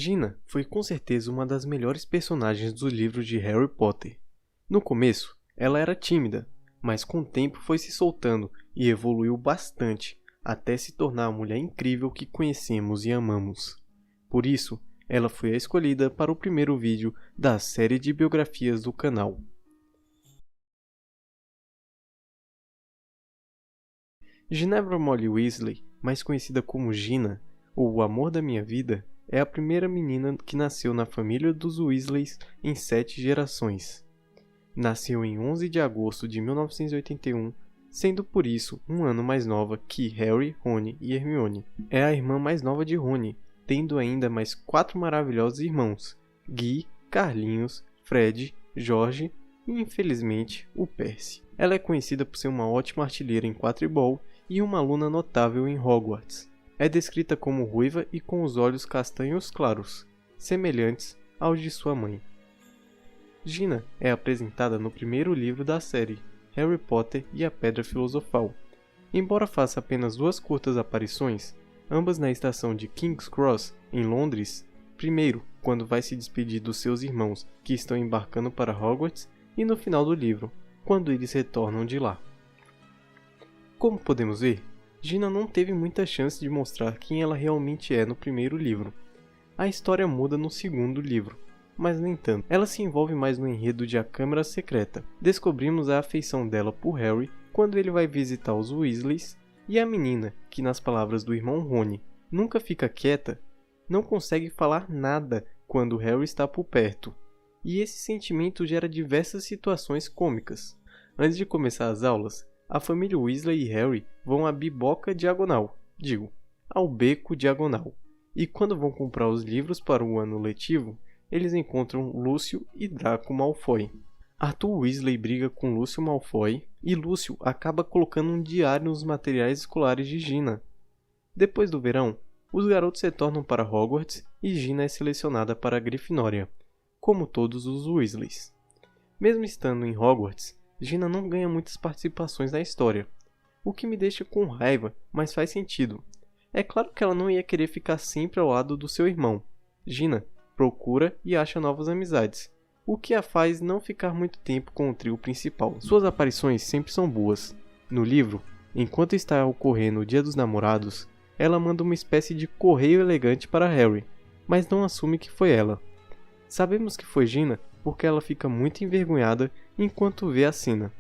Gina foi com certeza uma das melhores personagens do livro de Harry Potter. No começo, ela era tímida, mas com o tempo foi se soltando e evoluiu bastante, até se tornar a mulher incrível que conhecemos e amamos. Por isso, ela foi a escolhida para o primeiro vídeo da série de biografias do canal. Ginevra Molly Weasley, mais conhecida como Gina, ou o amor da minha vida, é a primeira menina que nasceu na família dos Weasleys em 7 gerações. Nasceu em 11 de agosto de 1981, sendo por isso um ano mais nova que Harry, Rony e Hermione. É a irmã mais nova de Rony, tendo ainda mais 4 maravilhosos irmãos, Guy, Carlinhos, Fred, George e, infelizmente, o Percy. Ela é conhecida por ser uma ótima artilheira em quadribol e uma aluna notável em Hogwarts. É descrita como ruiva e com os olhos castanhos claros, semelhantes aos de sua mãe. Gina é apresentada no primeiro livro da série, Harry Potter e a Pedra Filosofal. Embora faça apenas 2 curtas aparições, ambas na estação de King's Cross, em Londres, primeiro quando vai se despedir dos seus irmãos que estão embarcando para Hogwarts e no final do livro, quando eles retornam de lá. Como podemos ver, Gina não teve muita chance de mostrar quem ela realmente é no primeiro livro. A história muda no segundo livro, mas nem tanto. Ela se envolve mais no enredo de A Câmara Secreta. Descobrimos a afeição dela por Harry quando ele vai visitar os Weasleys, e a menina, que nas palavras do irmão Rony, nunca fica quieta, não consegue falar nada quando Harry está por perto. E esse sentimento gera diversas situações cômicas. Antes de começar as aulas, a família Weasley e Harry vão à biboca diagonal, ao beco diagonal. E quando vão comprar os livros para o ano letivo, eles encontram Lúcio e Draco Malfoy. Arthur Weasley briga com Lúcio Malfoy e Lúcio acaba colocando um diário nos materiais escolares de Gina. Depois do verão, os garotos retornam para Hogwarts e Gina é selecionada para a Grifinória, como todos os Weasleys. Mesmo estando em Hogwarts, Gina não ganha muitas participações na história, o que me deixa com raiva, mas faz sentido. É claro que ela não ia querer ficar sempre ao lado do seu irmão. Gina procura e acha novas amizades, o que a faz não ficar muito tempo com o trio principal. Suas aparições sempre são boas. No livro, enquanto está ocorrendo o Dia dos Namorados, ela manda uma espécie de correio elegante para Harry, mas não assume que foi ela. Sabemos que foi Gina porque ela fica muito envergonhada enquanto vê a cena.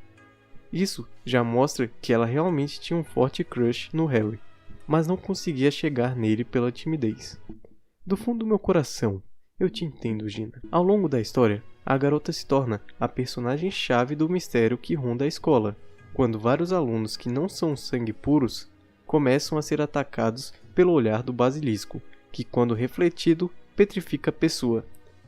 Isso já mostra que ela realmente tinha um forte crush no Harry, mas não conseguia chegar nele pela timidez. Do fundo do meu coração, eu te entendo, Gina. Ao longo da história, a garota se torna a personagem-chave do mistério que ronda a escola, quando vários alunos que não são sangue puros começam a ser atacados pelo olhar do basilisco, que quando refletido, petrifica a pessoa.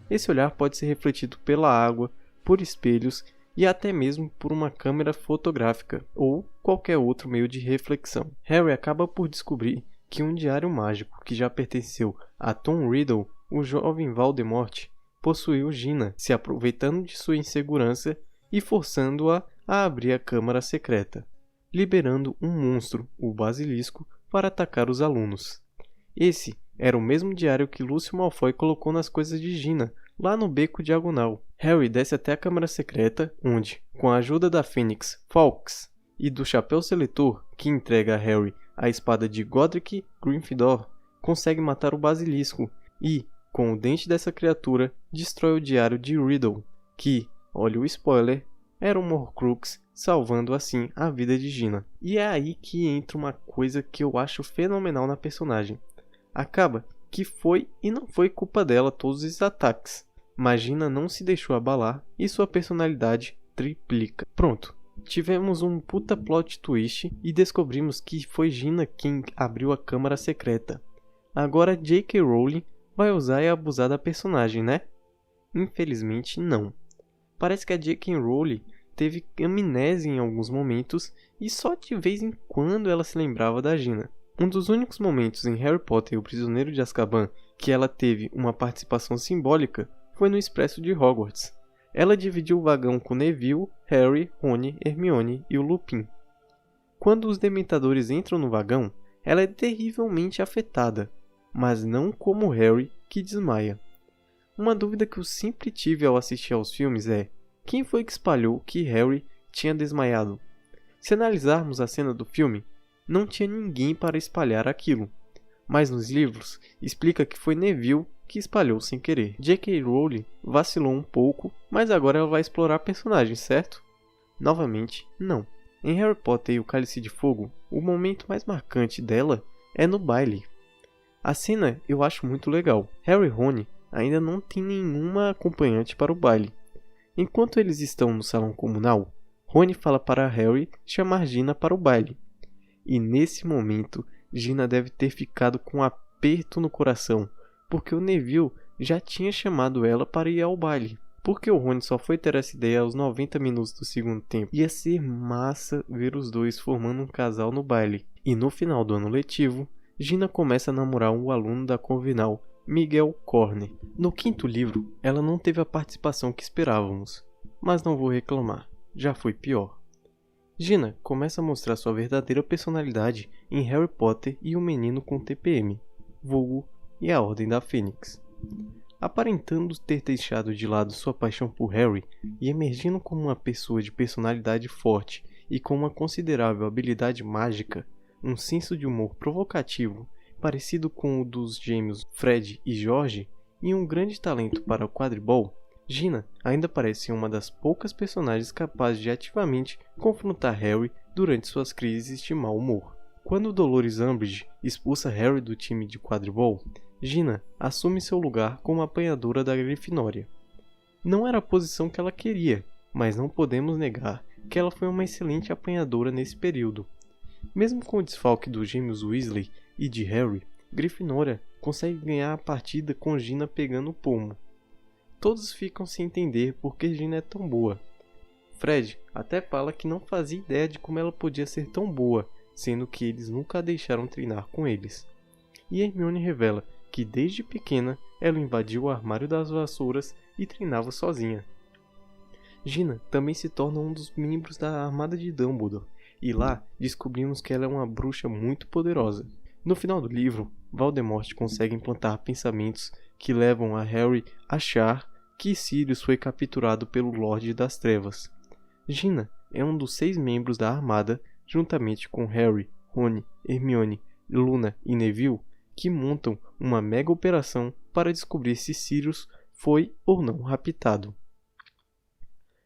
Esse olhar pode ser refletido pela água, por espelhos e até mesmo por uma câmera fotográfica ou qualquer outro meio de reflexão. Harry acaba por descobrir que um diário mágico que já pertenceu a Tom Riddle, o jovem Voldemort, possuiu Gina, se aproveitando de sua insegurança e forçando-a a abrir a câmara secreta, liberando um monstro, o Basilisco, para atacar os alunos. Esse era o mesmo diário que Lúcio Malfoy colocou nas coisas de Gina, lá no beco diagonal. Harry desce até a câmara secreta, onde, com a ajuda da Fênix Fawkes e do Chapéu Seletor, que entrega a Harry a espada de Godric Gryffindor, consegue matar o Basilisco e, com o dente dessa criatura, destrói o diário de Riddle, que, olha o spoiler, era um Horcrux, salvando assim a vida de Gina. E é aí que entra uma coisa que eu acho fenomenal na personagem. Acaba que foi e não foi culpa dela todos esses ataques, mas Gina não se deixou abalar e sua personalidade triplica. Pronto, tivemos um puta plot twist e descobrimos que foi Gina quem abriu a câmara secreta. Agora J.K. Rowling vai usar e abusar da personagem, né? Infelizmente não. Parece que a J.K. Rowling teve amnésia em alguns momentos e só de vez em quando ela se lembrava da Gina. Um dos únicos momentos em Harry Potter e o Prisioneiro de Azkaban que ela teve uma participação simbólica foi no Expresso de Hogwarts. Ela dividiu o vagão com Neville, Harry, Rony, Hermione e o Lupin. Quando os Dementadores entram no vagão, ela é terrivelmente afetada. mas não como Harry, que desmaia. Uma dúvida que eu sempre tive ao assistir aos filmes é: quem foi que espalhou que Harry tinha desmaiado? Se analisarmos a cena do filme, não tinha ninguém para espalhar aquilo, mas nos livros explica que foi Neville que espalhou sem querer. J.K. Rowling vacilou um pouco, mas agora ela vai explorar personagens, certo? Novamente, não. Em Harry Potter e o Cálice de Fogo, o momento mais marcante dela é no baile. A cena eu acho muito legal. Harry e Rony ainda não tem nenhuma acompanhante para o baile. Enquanto eles estão no salão comunal, Rony fala para Harry chamar Gina para o baile. E nesse momento, Gina deve ter ficado com um aperto no coração, porque o Neville já tinha chamado ela para ir ao baile. Porque o Rony só foi ter essa ideia aos 90 minutos do segundo tempo. Ia ser massa ver os dois formando um casal no baile. E no final do ano letivo, Gina começa a namorar um aluno da Corvinal, Miguel Corner. No quinto livro, ela não teve a participação que esperávamos, mas não vou reclamar, já foi pior. Gina começa a mostrar sua verdadeira personalidade em Harry Potter e o Menino com TPM, vulgo e a Ordem da Fênix. Aparentando ter deixado de lado sua paixão por Harry e emergindo como uma pessoa de personalidade forte e com uma considerável habilidade mágica, um senso de humor provocativo, parecido com o dos gêmeos Fred e George, e um grande talento para o quadribol, Gina ainda parece uma das poucas personagens capazes de ativamente confrontar Harry durante suas crises de mau humor. Quando Dolores Umbridge expulsa Harry do time de quadribol, Gina assume seu lugar como apanhadora da Grifinória. Não era a posição que ela queria, mas não podemos negar que ela foi uma excelente apanhadora nesse período. Mesmo com o desfalque dos gêmeos Weasley e de Harry, Grifinória consegue ganhar a partida com Gina pegando o pomo. Todos ficam sem entender por que Gina é tão boa. Fred até fala que não fazia ideia de como ela podia ser tão boa, sendo que eles nunca a deixaram treinar com eles. E Hermione revela que desde pequena ela invadiu o armário das vassouras e treinava sozinha. Gina também se torna um dos membros da Armada de Dumbledore, e lá descobrimos que ela é uma bruxa muito poderosa. No final do livro, Voldemort consegue implantar pensamentos que levam a Harry a achar que Sirius foi capturado pelo Lorde das Trevas. Gina é um dos 6 membros da Armada, juntamente com Harry, Rony, Hermione, Luna e Neville, que montam uma mega operação para descobrir se Sirius foi ou não raptado.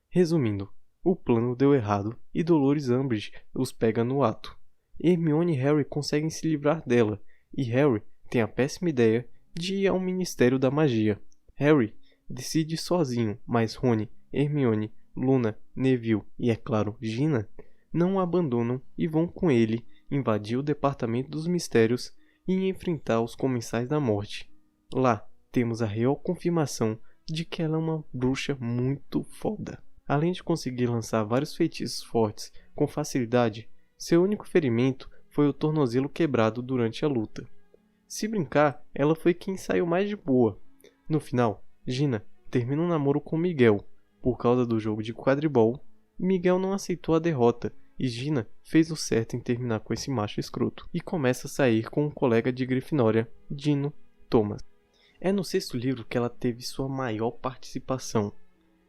Resumindo, o plano deu errado e Dolores Umbridge os pega no ato. Hermione e Harry conseguem se livrar dela, e Harry tem a péssima ideia de ir ao Ministério da Magia. Harry decide sozinho, mas Rony, Hermione, Luna, Neville e, é claro, Gina não o abandonam e vão com ele invadir o Departamento dos Mistérios e enfrentar os Comensais da Morte. Lá temos a real confirmação de que ela é uma bruxa muito foda. Além de conseguir lançar vários feitiços fortes com facilidade, seu único ferimento foi o tornozelo quebrado durante a luta. Se brincar, ela foi quem saiu mais de boa. No final, Gina termina um namoro com Miguel. Por causa do jogo de quadribol, Miguel não aceitou a derrota e Gina fez o certo em terminar com esse macho escroto e começa a sair com um colega de Grifinória, Dino Thomas. É no 6º livro que ela teve sua maior participação.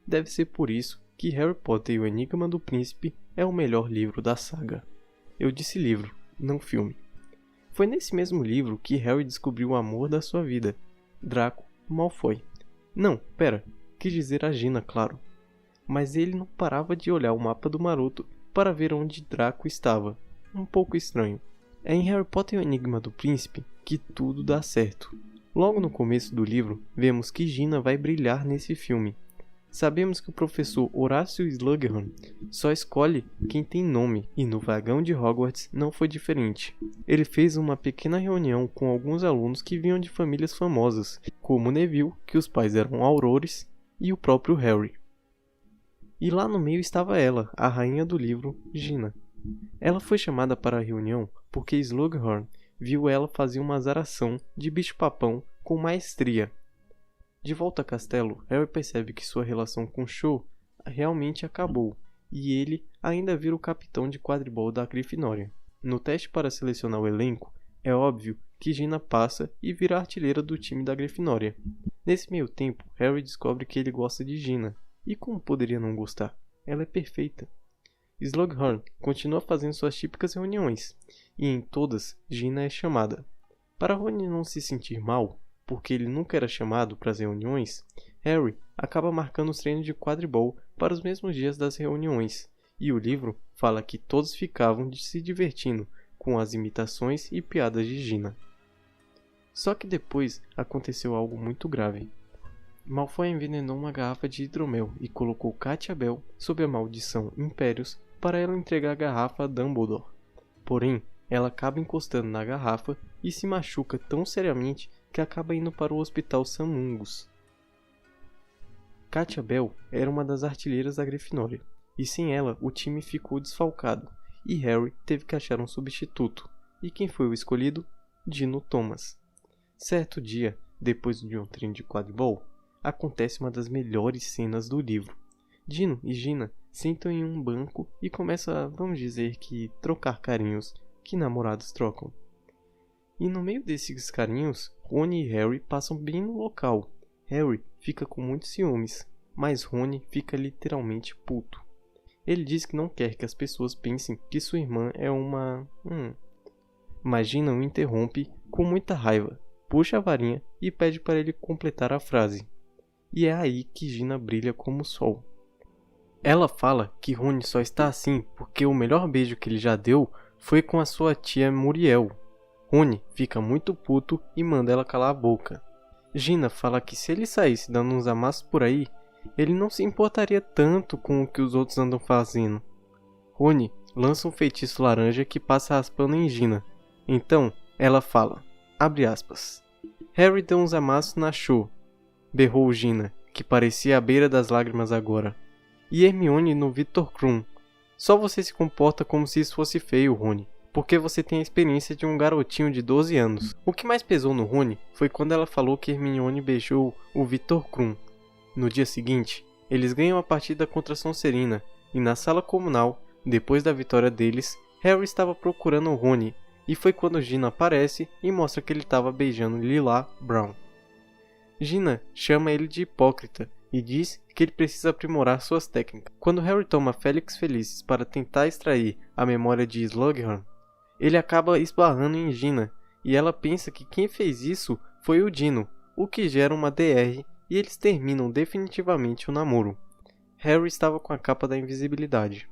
Deve ser por isso que Harry Potter e o Enigma do Príncipe é o melhor livro da saga. Eu disse livro, não filme. Foi nesse mesmo livro que Harry descobriu o amor da sua vida, Draco Malfoy. Não, pera, quis dizer a Gina, claro. Mas ele não parava de olhar o mapa do Maroto para ver onde Draco estava. Um pouco estranho. É em Harry Potter e o Enigma do Príncipe que tudo dá certo. Logo no começo do livro, vemos que Gina vai brilhar nesse filme. Sabemos que o professor Horácio Slughorn só escolhe quem tem nome, e no vagão de Hogwarts não foi diferente. Ele fez uma pequena reunião com alguns alunos que vinham de famílias famosas, como Neville, que os pais eram aurores, e o próprio Harry. E lá no meio estava ela, a rainha do livro, Gina. Ela foi chamada para a reunião porque Slughorn viu ela fazer uma azaração de bicho-papão com maestria. De volta a Castelo, Harry percebe que sua relação com Cho realmente acabou, e ele ainda vira o capitão de quadribol da Grifinória. No teste para selecionar o elenco, é óbvio que Gina passa e vira artilheira do time da Grifinória. Nesse meio tempo, Harry descobre que ele gosta de Gina. E como poderia não gostar? Ela é perfeita. Slughorn continua fazendo suas típicas reuniões, e em todas, Gina é chamada. Para Rony não se sentir mal, porque ele nunca era chamado para as reuniões, Harry acaba marcando os treinos de quadribol para os mesmos dias das reuniões, e o livro fala que todos ficavam se divertindo com as imitações e piadas de Gina. Só que depois aconteceu algo muito grave. Malfoy envenenou uma garrafa de hidromel e colocou Katia Bell sob a maldição Impérios para ela entregar a garrafa a Dumbledore. Porém, ela acaba encostando na garrafa e se machuca tão seriamente que acaba indo para o hospital Samungus. Katia Bell era uma das artilheiras da Grifinória, e sem ela o time ficou desfalcado, e Harry teve que achar um substituto. E quem foi o escolhido? Dino Thomas. Certo dia, depois de um treino de quadribol, acontece uma das melhores cenas do livro. Dino e Gina sentam em um banco e começam a, vamos dizer que, trocar carinhos que namorados trocam. E no meio desses carinhos, Rony e Harry passam bem no local. Harry fica com muitos ciúmes, mas Rony fica literalmente puto. Ele diz que não quer que as pessoas pensem que sua irmã é uma... Mas Gina o interrompe com muita raiva, puxa a varinha e pede para ele completar a frase. E é aí que Gina brilha como o sol. Ela fala que Rony só está assim porque o melhor beijo que ele já deu foi com a sua tia Muriel. Rony fica muito puto e manda ela calar a boca. Gina fala que se ele saísse dando uns amassos por aí, ele não se importaria tanto com o que os outros andam fazendo. Rony lança um feitiço laranja que passa raspando em Gina. Então, ela fala, abre aspas, Harry deu uns amassos na Cho, berrou Gina, que parecia à beira das lágrimas agora. E Hermione no Victor Krum. Só você se comporta como se isso fosse feio, Rony, porque você tem a experiência de um garotinho de 12 anos. O que mais pesou no Rony foi quando ela falou que Hermione beijou o Victor Krum. No dia seguinte, eles ganham a partida contra Sonserina, e na sala comunal, depois da vitória deles, Harry estava procurando o Rony, e foi quando Gina aparece e mostra que ele estava beijando Lila Brown. Gina chama ele de hipócrita e diz que ele precisa aprimorar suas técnicas. Quando Harry toma Félix Felicis para tentar extrair a memória de Slughorn, ele acaba esbarrando em Gina, e ela pensa que quem fez isso foi o Dino, o que gera uma DR e eles terminam definitivamente o namoro. Harry estava com a capa da invisibilidade.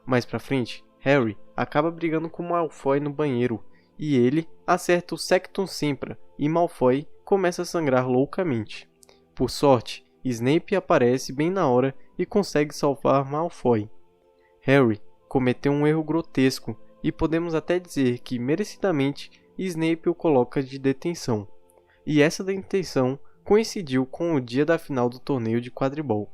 Mais pra frente, Harry acaba brigando com Malfoy no banheiro, e ele acerta o Sectum Sempra, e Malfoy começa a sangrar loucamente. Por sorte, Snape aparece bem na hora e consegue salvar Malfoy. Harry cometeu um erro grotesco, e podemos até dizer que, merecidamente, Snape o coloca de detenção. E essa detenção coincidiu com o dia da final do torneio de quadribol.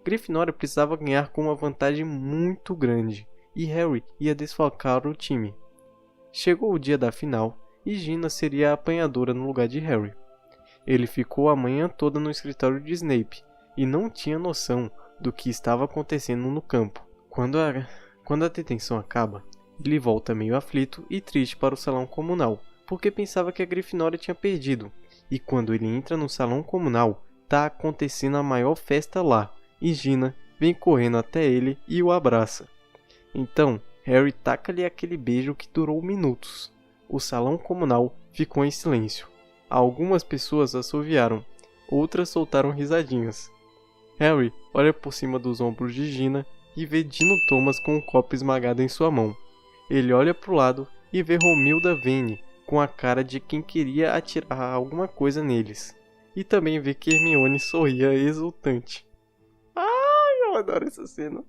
Grifinória precisava ganhar com uma vantagem muito grande, e Harry ia desfalcar o time. Chegou o dia da final, e Gina seria a apanhadora no lugar de Harry. Ele ficou a manhã toda no escritório de Snape, e não tinha noção do que estava acontecendo no campo. Quando a detenção acaba, ele volta meio aflito e triste para o salão comunal, porque pensava que a Grifinória tinha perdido. E quando ele entra no salão comunal, tá acontecendo a maior festa lá, e Gina vem correndo até ele e o abraça. Então, Harry taca-lhe aquele beijo que durou minutos. O salão comunal ficou em silêncio. Algumas pessoas assoviaram, outras soltaram risadinhas. Harry olha por cima dos ombros de Gina e vê Dino Thomas com um copo esmagado em sua mão. Ele olha para o lado e vê Romilda Vane com a cara de quem queria atirar alguma coisa neles. E também vê que Hermione sorria exultante. Ai, eu adoro essa cena.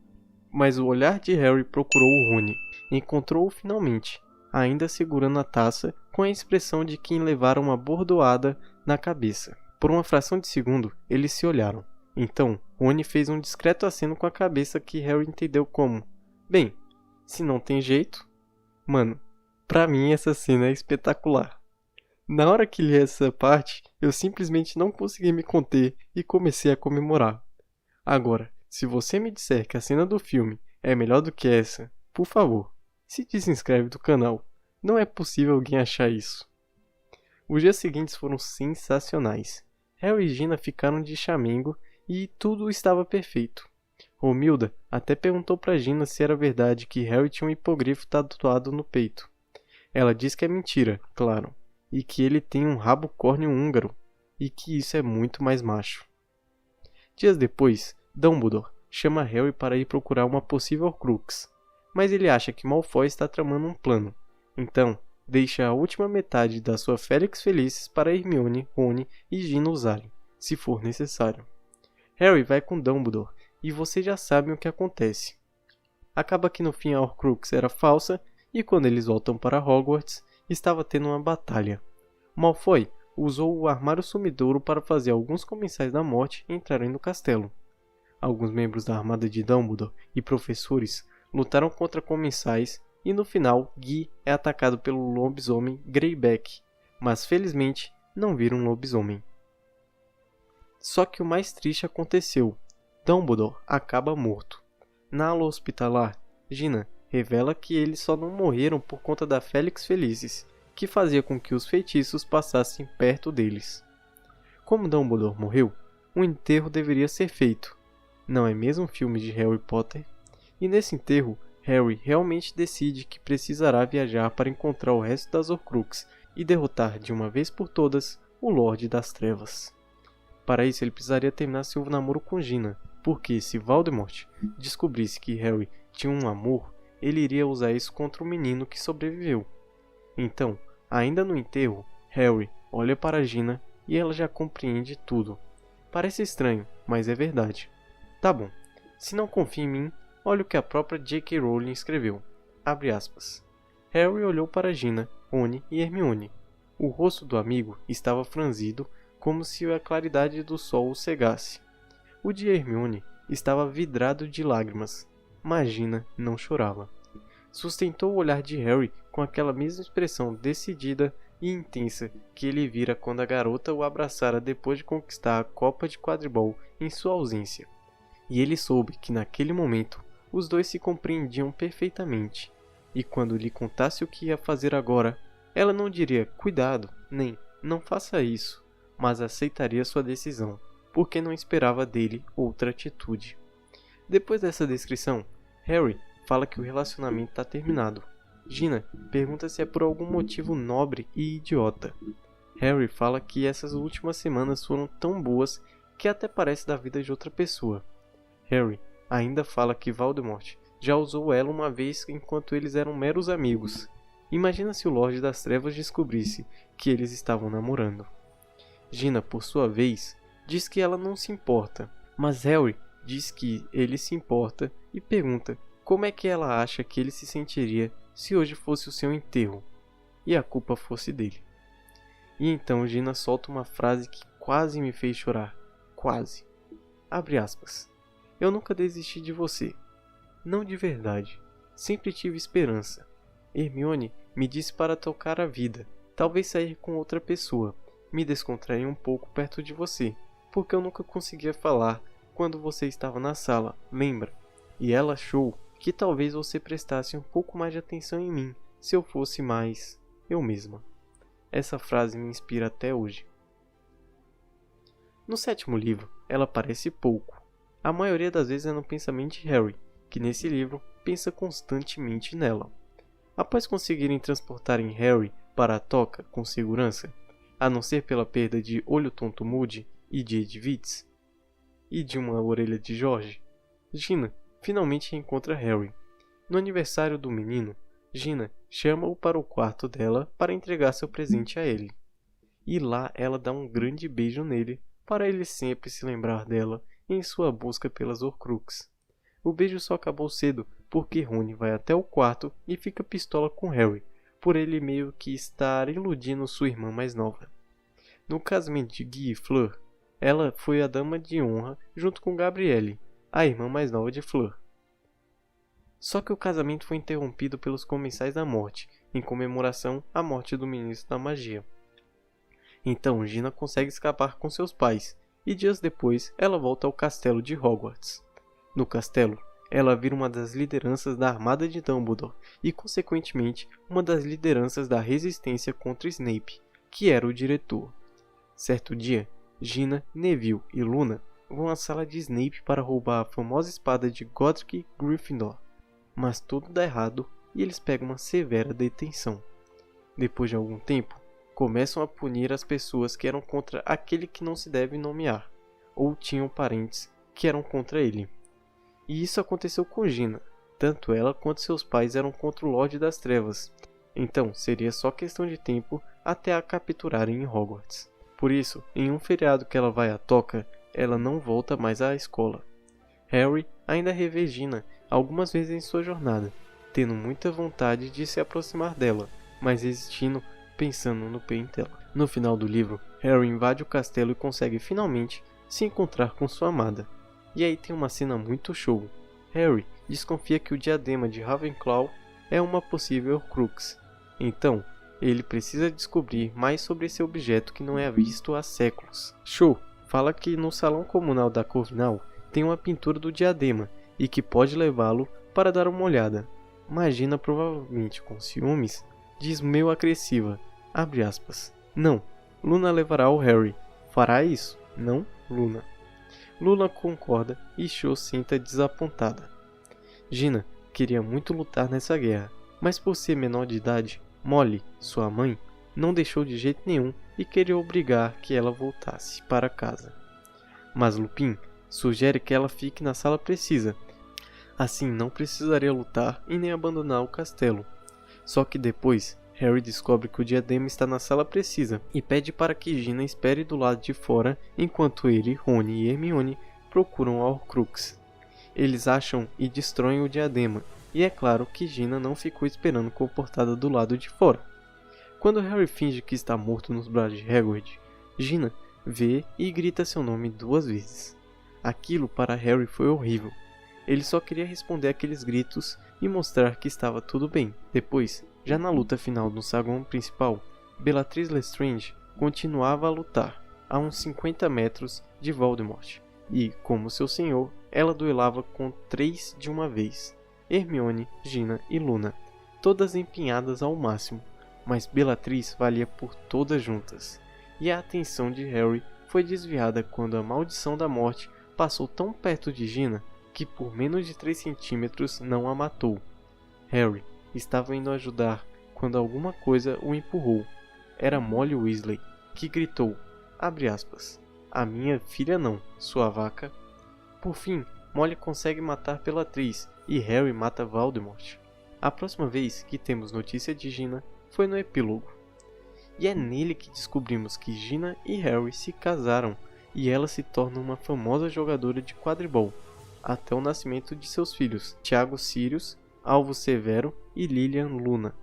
Mas o olhar de Harry procurou o Rony. Encontrou-o finalmente, ainda segurando a taça com a expressão de quem levara uma bordoada na cabeça. Por uma fração de segundo, eles se olharam. Então, Rony fez um discreto aceno com a cabeça que Harry entendeu como: bem, se não tem jeito... Mano, pra mim essa cena é espetacular. Na hora que li essa parte, eu simplesmente não consegui me conter e comecei a comemorar. Agora, se você me disser que a cena do filme é melhor do que essa, por favor, se desinscreve do canal. Não é possível alguém achar isso. Os dias seguintes foram sensacionais. Harry e Gina ficaram de chamengo e tudo estava perfeito. Romilda até perguntou para Gina se era verdade que Harry tinha um hipogrifo tatuado no peito. Ela diz que é mentira, claro, e que ele tem um rabo córneo húngaro, e que isso é muito mais macho. Dias depois, Dumbledore chama Harry para ir procurar uma possível Horcrux, mas ele acha que Malfoy está tramando um plano. Então, deixa a última metade da sua Félix Felicis para Hermione, Rony e Gina usarem, se for necessário. Harry vai com Dumbledore, e vocês já sabem o que acontece. Acaba que no fim a Horcrux era falsa, e quando eles voltam para Hogwarts, estava tendo uma batalha. Malfoy usou o armário sumidouro para fazer alguns comensais da morte entrarem no castelo. Alguns membros da armada de Dumbledore e professores lutaram contra comensais e no final Guy é atacado pelo lobisomem Greyback, mas felizmente não vira um lobisomem. Só que o mais triste aconteceu. Dumbledore acaba morto. Na aula hospitalar, Gina revela que eles só não morreram por conta da Félix Felicis, que fazia com que os feitiços passassem perto deles. Como Dumbledore morreu, um enterro deveria ser feito. Não é mesmo um filme de Harry Potter? E nesse enterro, Harry realmente decide que precisará viajar para encontrar o resto das Horcrux e derrotar de uma vez por todas o Lorde das Trevas. Para isso ele precisaria terminar seu namoro com Gina, porque se Voldemort descobrisse que Harry tinha um amor, ele iria usar isso contra o menino que sobreviveu. Então, ainda no enterro, Harry olha para Gina e ela já compreende tudo. Parece estranho, mas é verdade. Tá bom, se não confia em mim, olha o que a própria J.K. Rowling escreveu. Abre aspas. Harry olhou para Gina, Rony e Hermione. O rosto do amigo estava franzido, como se a claridade do sol o cegasse. O de Hermione estava vidrado de lágrimas, mas Gina não chorava. Sustentou o olhar de Harry com aquela mesma expressão decidida e intensa que ele vira quando a garota o abraçara depois de conquistar a Copa de Quadribol em sua ausência. E ele soube que naquele momento os dois se compreendiam perfeitamente, e quando lhe contasse o que ia fazer agora, ela não diria cuidado, nem não faça isso, mas aceitaria sua decisão, porque não esperava dele outra atitude. Depois dessa descrição, Harry fala que o relacionamento está terminado. Gina pergunta se é por algum motivo nobre e idiota. Harry fala que essas últimas semanas foram tão boas que até parece da vida de outra pessoa. Harry ainda fala que Voldemort já usou ela uma vez enquanto eles eram meros amigos. Imagina se o Lorde das Trevas descobrisse que eles estavam namorando. Gina, por sua vez, diz que ela não se importa, mas Harry diz que ele se importa e pergunta como é que ela acha que ele se sentiria se hoje fosse o seu enterro e a culpa fosse dele. E então Gina solta uma frase que quase me fez chorar. Quase. Abre aspas. Eu nunca desisti de você. Não de verdade. Sempre tive esperança. Hermione me disse para tocar a vida, talvez sair com outra pessoa, me descontrair um pouco perto de você, porque eu nunca conseguia falar quando você estava na sala, lembra? E ela achou que talvez você prestasse um pouco mais de atenção em mim, se eu fosse mais eu mesma. Essa frase me inspira até hoje. No 7º livro, ela aparece pouco. A maioria das vezes é no pensamento de Harry, que nesse livro pensa constantemente nela. Após conseguirem transportarem Harry para a toca com segurança, a não ser pela perda de Olho Tonto Moody e de Edwitz, e de uma orelha de George, Gina finalmente reencontra Harry. No aniversário do menino, Gina chama-o para o quarto dela para entregar seu presente a ele. E lá ela dá um grande beijo nele para ele sempre se lembrar dela em sua busca pelas Horcrux. O beijo só acabou cedo porque Rony vai até o quarto e fica pistola com Harry, por ele meio que estar iludindo sua irmã mais nova. No casamento de Guy e Fleur, ela foi a dama de honra junto com Gabrielle, a irmã mais nova de Fleur. Só que o casamento foi interrompido pelos Comensais da Morte, em comemoração à morte do Ministro da Magia. Então Gina consegue escapar com seus pais, e dias depois ela volta ao castelo de Hogwarts. No castelo, ela vira uma das lideranças da armada de Dumbledore e, consequentemente, uma das lideranças da resistência contra Snape, que era o diretor. Certo dia, Gina, Neville e Luna vão à sala de Snape para roubar a famosa espada de Godric Gryffindor, mas tudo dá errado e eles pegam uma severa detenção. Depois de algum tempo, começam a punir as pessoas que eram contra aquele que não se deve nomear, ou tinham parentes que eram contra ele. E isso aconteceu com Gina. Tanto ela quanto seus pais eram contra o Lorde das Trevas, então seria só questão de tempo até a capturarem em Hogwarts. Por isso, em um feriado que ela vai à toca, ela não volta mais à escola. Harry ainda revê Gina algumas vezes em sua jornada, tendo muita vontade de se aproximar dela, mas resistindo, pensando no Pentello. No final do livro, Harry invade o castelo e consegue finalmente se encontrar com sua amada. E aí tem uma cena muito show. Harry desconfia que o diadema de Ravenclaw é uma possível Horcrux. Então, ele precisa descobrir mais sobre esse objeto que não é visto há séculos. Cho fala que no salão comunal da Corvinal tem uma pintura do diadema e que pode levá-lo para dar uma olhada. Magina, provavelmente com ciúmes, diz meio agressiva, abre aspas, não, Luna levará o Harry. Fará isso? Não, Luna. Luna concorda e Cho senta desapontada. Gina queria muito lutar nessa guerra, mas por ser menor de idade, Molly, sua mãe, não deixou de jeito nenhum e queria obrigar que ela voltasse para casa. Mas Lupin sugere que ela fique na sala precisa. Assim não precisaria lutar e nem abandonar o castelo. Só que depois, Harry descobre que o diadema está na sala precisa e pede para que Gina espere do lado de fora enquanto ele, Rony e Hermione procuram a Horcrux. Eles acham e destroem o diadema, e é claro que Gina não ficou esperando comportada do lado de fora. Quando Harry finge que está morto nos braços de Hagrid, Gina vê e grita seu nome 2 vezes. Aquilo para Harry foi horrível. Ele só queria responder aqueles gritos e mostrar que estava tudo bem. Depois, já na luta final no saguão principal, Bellatrix Lestrange continuava a lutar, a uns 50 metros de Voldemort, e, como seu senhor, ela duelava com 3 de uma vez, Hermione, Gina e Luna, todas empenhadas ao máximo, mas Bellatrix valia por todas juntas, e a atenção de Harry foi desviada quando a maldição da morte passou tão perto de Gina que por menos de 3 centímetros não a matou. Harry estava indo ajudar quando alguma coisa o empurrou. Era Molly Weasley, que gritou, abre aspas, a minha filha não, sua vaca. Por fim, Molly consegue matar Bellatrix e Harry mata Voldemort. A próxima vez que temos notícia de Gina foi no epílogo. E é nele que descobrimos que Gina e Harry se casaram e ela se torna uma famosa jogadora de quadribol, até o nascimento de seus filhos, Tiago Sirius, Alvo Severo e Lilian Luna.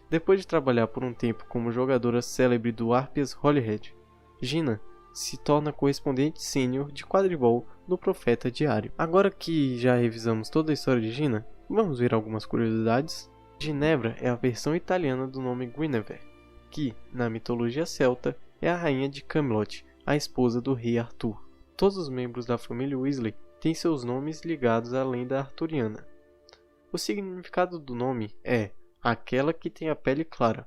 Depois de trabalhar por um tempo como jogadora célebre do Harpias Holyhead, Gina se torna correspondente sênior de quadribol no Profeta Diário. Agora que já revisamos toda a história de Gina, vamos ver algumas curiosidades. Ginevra é a versão italiana do nome Guinevere, que, na mitologia celta, é a rainha de Camelot, a esposa do rei Arthur. Todos os membros da família Weasley têm seus nomes ligados à lenda arturiana. O significado do nome é aquela que tem a pele clara.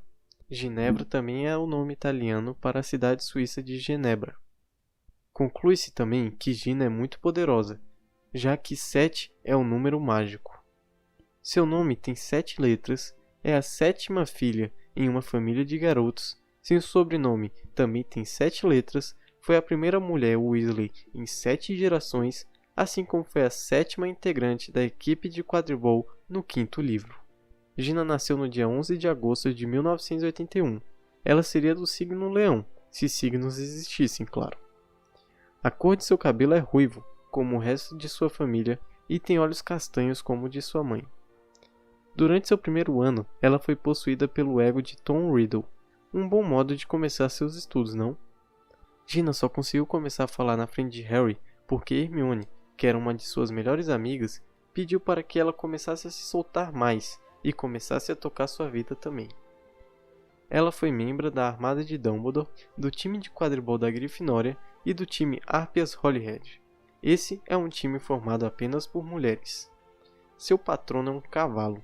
Ginevra também é o nome italiano para a cidade suíça de Genebra. Conclui-se também que Gina é muito poderosa, já que 7 é o número mágico. Seu nome tem 7 letras, é a 7ª filha em uma família de garotos. Seu sobrenome também tem 7 letras, foi a primeira mulher Weasley em 7 gerações, assim como foi a 7ª integrante da equipe de quadribol no 5º livro. Gina nasceu no dia 11 de agosto de 1981. Ela seria do signo Leão, se signos existissem, claro. A cor de seu cabelo é ruivo, como o resto de sua família, e tem olhos castanhos como o de sua mãe. Durante seu primeiro ano, ela foi possuída pelo ego de Tom Riddle, um bom modo de começar seus estudos, não? Gina só conseguiu começar a falar na frente de Harry porque Hermione, que era uma de suas melhores amigas, pediu para que ela começasse a se soltar mais e começasse a tocar sua vida também. Ela foi membro da Armada de Dumbledore, do time de quadribol da Grifinória e do time Harpias Holyhead. Esse é um time formado apenas por mulheres. Seu patrono é um cavalo.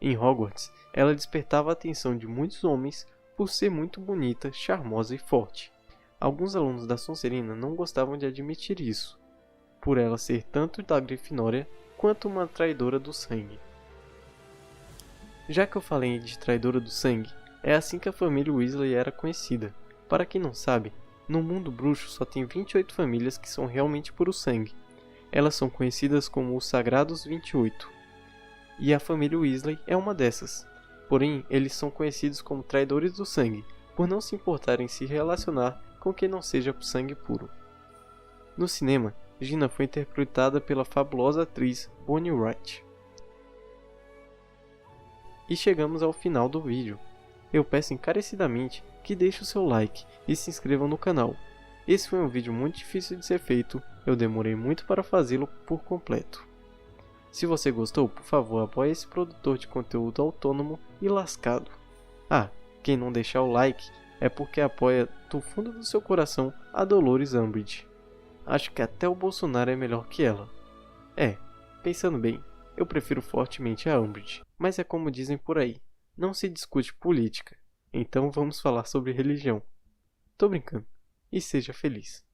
Em Hogwarts, ela despertava a atenção de muitos homens por ser muito bonita, charmosa e forte. Alguns alunos da Sonserina não gostavam de admitir isso, por ela ser tanto da Grifinória quanto uma traidora do sangue. Já que eu falei de traidora do sangue, é assim que a família Weasley era conhecida. Para quem não sabe, no mundo bruxo só tem 28 famílias que são realmente puro sangue. Elas são conhecidas como os Sagrados 28. E a família Weasley é uma dessas. Porém, eles são conhecidos como traidores do sangue, por não se importarem em se relacionar com quem não seja sangue puro. No cinema, Gina foi interpretada pela fabulosa atriz Bonnie Wright. E chegamos ao final do vídeo. Eu peço encarecidamente que deixe o seu like e se inscrevam no canal. Esse foi um vídeo muito difícil de ser feito, eu demorei muito para fazê-lo por completo. Se você gostou, por favor apoie esse produtor de conteúdo autônomo e lascado. Ah, quem não deixar o like é porque apoia do fundo do seu coração a Dolores Umbridge. Acho que até o Bolsonaro é melhor que ela. Pensando bem, eu prefiro fortemente a Umbridge, mas é como dizem por aí, não se discute política, então vamos falar sobre religião. Tô brincando, e seja feliz.